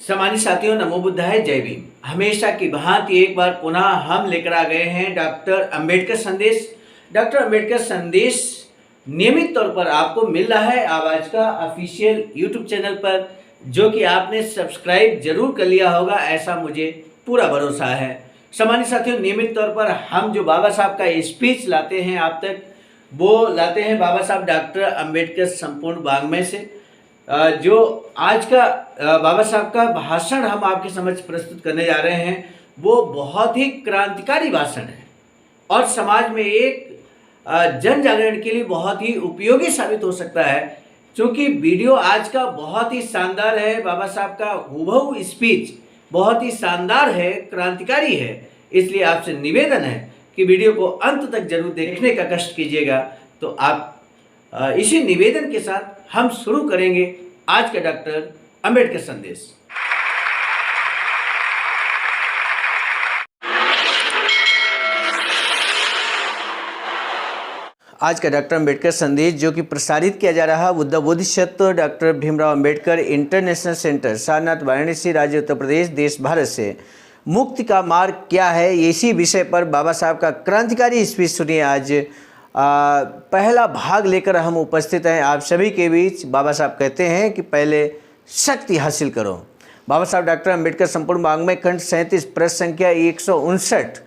सम्मानित साथियों, नमो बुद्धाय, जय भीम। हमेशा की भांति एक बार पुनः हम लेकर आ गए हैं डॉक्टर अंबेडकर संदेश। डॉक्टर अंबेडकर संदेश नियमित तौर पर आपको मिल रहा है आवाज का ऑफिशियल यूट्यूब चैनल पर, जो कि आपने सब्सक्राइब जरूर कर लिया होगा, ऐसा मुझे पूरा भरोसा है। सम्मानित साथियों, नियमित तौर पर हम जो बाबा साहब का स्पीच लाते हैं आप तक, वो लाते हैं बाबा साहब डॉक्टर अंबेडकर संपूर्ण वाङ्मय से। जो आज का बाबा साहब का भाषण हम आपके समक्ष प्रस्तुत करने जा रहे हैं, वो बहुत ही क्रांतिकारी भाषण है और समाज में एक जन जागरण के लिए बहुत ही उपयोगी साबित हो सकता है। क्योंकि वीडियो आज का बहुत ही शानदार है, बाबा साहब का हूबहू स्पीच बहुत ही शानदार है, क्रांतिकारी है। इसलिए आपसे निवेदन है कि वीडियो को अंत तक जरूर देखने का कष्ट कीजिएगा। तो आप इसी निवेदन के साथ हम शुरू करेंगे आज का डॉक्टर अंबेडकर संदेश। आज का डॉक्टर अंबेडकर संदेश जो कि प्रसारित किया जा रहा है Buddha Bodhisattva doctor Bhimrao Ambedkar international centre, Sarnath, Varanasi, राज्य उत्तर प्रदेश, देश भारत से मुक्ति का मार्ग क्या है, इसी विषय पर बाबा साहब का क्रांतिकारी स्पीच सुनिए। आज पहला भाग लेकर हम उपस्थित हैं आप सभी के बीच। बाबा साहब कहते हैं कि पहले शक्ति हासिल करो। बाबा साहब डॉक्टर अंबेडकर संपूर्ण वाङ्मय खंड 37 पृष्ठ संख्या 159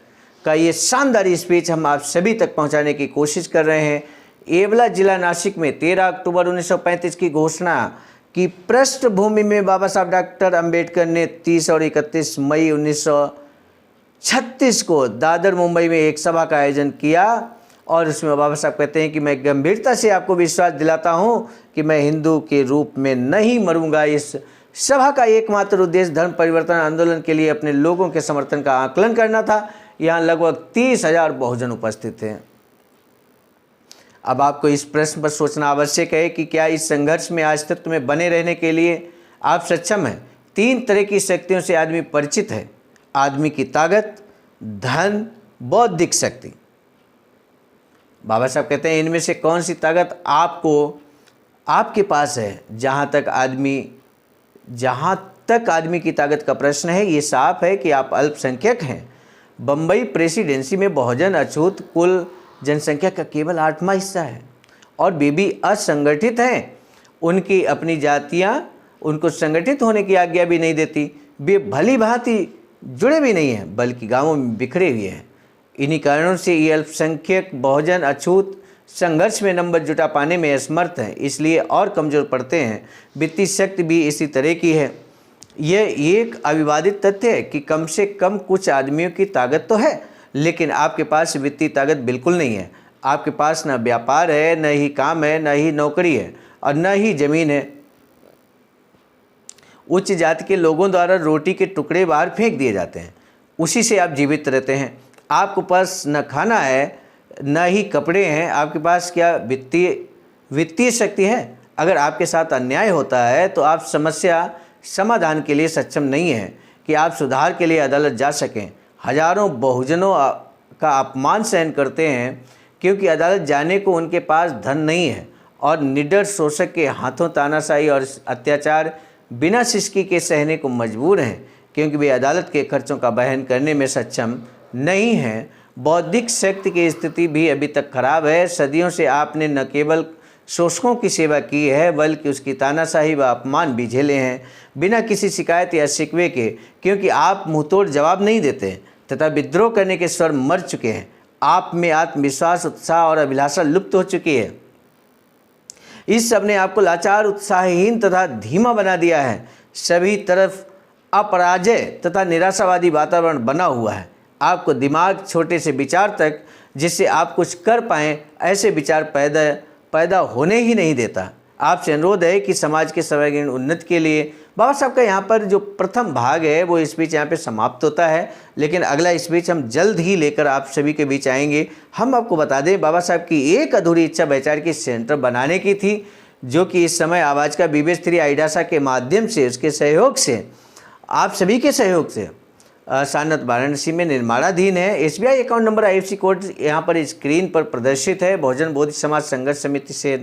का ये शानदार स्पीच हम आप सभी तक पहुंचाने की कोशिश कर रहे हैं। येवला जिला नासिक में 13 अक्टूबर 1935 की घोषणा की पृष्ठभूमि में बाबा साहब डॉक्टर अंबेडकर ने 30 और 31 मई 1936 को दादर, मुंबई में एक सभा का आयोजन किया और उसमें बाबा साहब कहते हैं कि मैं गंभीरता से आपको विश्वास दिलाता हूं कि मैं हिंदू के रूप में नहीं मरूंगा। इस सभा का एकमात्र उद्देश्य धर्म परिवर्तन आंदोलन के लिए अपने लोगों के समर्थन का आकलन करना था। यहाँ लगभग 30,000 बहुजन उपस्थित थे। अब आपको इस प्रश्न पर सोचना आवश्यक है कि क्या इस संघर्ष में अस्तित्व में बने रहने के लिए आप सक्षम हैं। 3 तरह की शक्तियों से आदमी परिचित है: आदमी की ताकत, धन, बौद्धिक शक्ति। बाबा साहब कहते हैं इनमें से कौन सी ताकत आपके पास है। जहाँ तक आदमी की ताकत का प्रश्न है, ये साफ है कि आप अल्पसंख्यक हैं। बम्बई प्रेसिडेंसी में बहुजन अछूत कुल जनसंख्या का केवल 8वां हिस्सा है और वे भी असंगठित हैं। उनकी अपनी जातियाँ उनको संगठित होने की आज्ञा भी नहीं देती। वे भली भांति जुड़े भी नहीं हैं, बल्कि गांवों में बिखरे हुए हैं। इन्हीं कारणों से ये अल्पसंख्यक बहुजन अछूत संघर्ष में नंबर जुटा पाने में असमर्थ हैं, इसलिए और कमज़ोर पड़ते हैं। वित्तीय शक्ति भी इसी तरह की है। यह एक अविवादित तथ्य है कि कम से कम कुछ आदमियों की ताकत तो है, लेकिन आपके पास वित्तीय ताकत बिल्कुल नहीं है। आपके पास न व्यापार है, न ही काम है, न ही नौकरी है और न ही ज़मीन है। उच्च जाति के लोगों द्वारा रोटी के टुकड़े बाहर फेंक दिए जाते हैं, उसी से आप जीवित रहते हैं। आपके पास न खाना है, न ही कपड़े हैं। आपके पास क्या वित्तीय शक्ति है? अगर आपके साथ अन्याय होता है तो आप समस्या समाधान के लिए सक्षम नहीं हैं कि आप सुधार के लिए अदालत जा सकें। हजारों बहुजनों का अपमान सहन करते हैं क्योंकि अदालत जाने को उनके पास धन नहीं है और निडर शोषक के हाथों तानाशाही और अत्याचार बिना सिसकी के सहने को मजबूर हैं क्योंकि वे अदालत के खर्चों का वहन करने में सक्षम नहीं हैं। बौद्धिक शक्ति की स्थिति भी अभी तक खराब है। सदियों से आपने न केवल शोषकों की सेवा की है, बल्कि उसकी तानाशाही व अपमान भी झेले हैं बिना किसी शिकायत या शिकवे के, क्योंकि आप मुंहतोड़ जवाब नहीं देते तथा विद्रोह करने के स्वर मर चुके हैं। आप में आत्मविश्वास, उत्साह और अभिलाषा लुप्त हो चुकी है। इस सब ने आपको लाचार, उत्साहहीन तथा धीमा बना दिया है। सभी तरफ अपराजय तथा निराशावादी वातावरण बना हुआ है। आपको दिमाग, छोटे से विचार तक जिससे आप कुछ कर पाएँ, ऐसे विचार पैदा होने ही नहीं देता। आपसे अनुरोध है कि समाज के सर्वांगीण उन्नति के लिए बाबा साहब का यहाँ पर जो प्रथम भाग है वो स्पीच यहाँ पे समाप्त होता है, लेकिन अगला स्पीच हम जल्द ही लेकर आप सभी के बीच आएंगे। हम आपको बता दें, बाबा साहब की एक अधूरी इच्छा वैचारिक सेंटर बनाने की थी, जो कि इस समय आवाज़ का BB3 आईडासा के माध्यम से, उसके सहयोग से, आप सभी के सहयोग से सारनाथ, वाराणसी में निर्माणाधीन है। SBI account number, IFSC code यहाँ पर स्क्रीन पर प्रदर्शित है। बहुजन बोधि समाज संघर्ष समिति से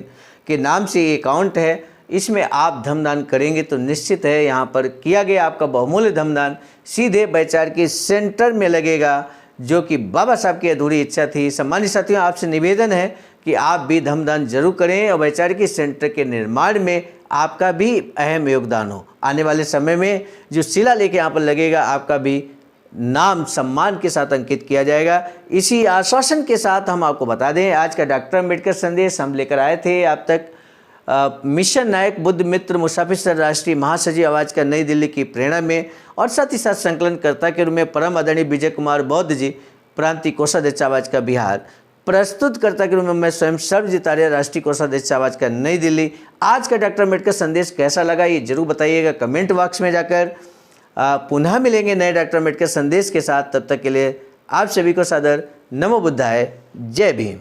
के नाम से ये अकाउंट है। इसमें आप धमदान करेंगे तो निश्चित है यहाँ पर किया गया आपका बहुमूल्य धमदान सीधे वैचारिकी सेंटर में लगेगा, जो कि बाबा साहब की अधूरी इच्छा थी। सम्मानित साथियों, आपसे निवेदन है कि आप भी धमदान जरूर करें और वैचारिकी सेंटर के निर्माण में आपका भी अहम योगदान हो। आने वाले समय में जो शिला लेके यहाँ पर लगेगा, आपका भी नाम सम्मान के साथ अंकित किया जाएगा। इसी आश्वासन के साथ हम आपको बता दें, आज का डॉक्टर अम्बेडकर संदेश हम लेकर आए थे आप तक मिशन नायक बुद्ध मित्र मुसाफिर सर राष्ट्रीय महासचिव आवाज़ का नई दिल्ली की प्रेरणा में, और साथ ही साथ संकलनकर्ता के रूप में परम आदरणीय विजय कुमार बौद्ध जी, प्रांतीय कोषाध्यक्ष आवाज़ का बिहार, प्रस्तुतकर्ता के रूप में मैं स्वयं सर्वजीत आर्य, राष्ट्रीय कोषाध्यक्ष आवाज़ का नई दिल्ली। आज का डॉक्टर अम्बेडकर संदेश कैसा लगा ये जरूर बताइएगा कमेंट बॉक्स में जाकर। पुनः मिलेंगे नए डॉक्टर अम्बेडकर संदेश के साथ, तब तक के लिए आप सभी को सादर नमो बुद्धाय, जय भीम।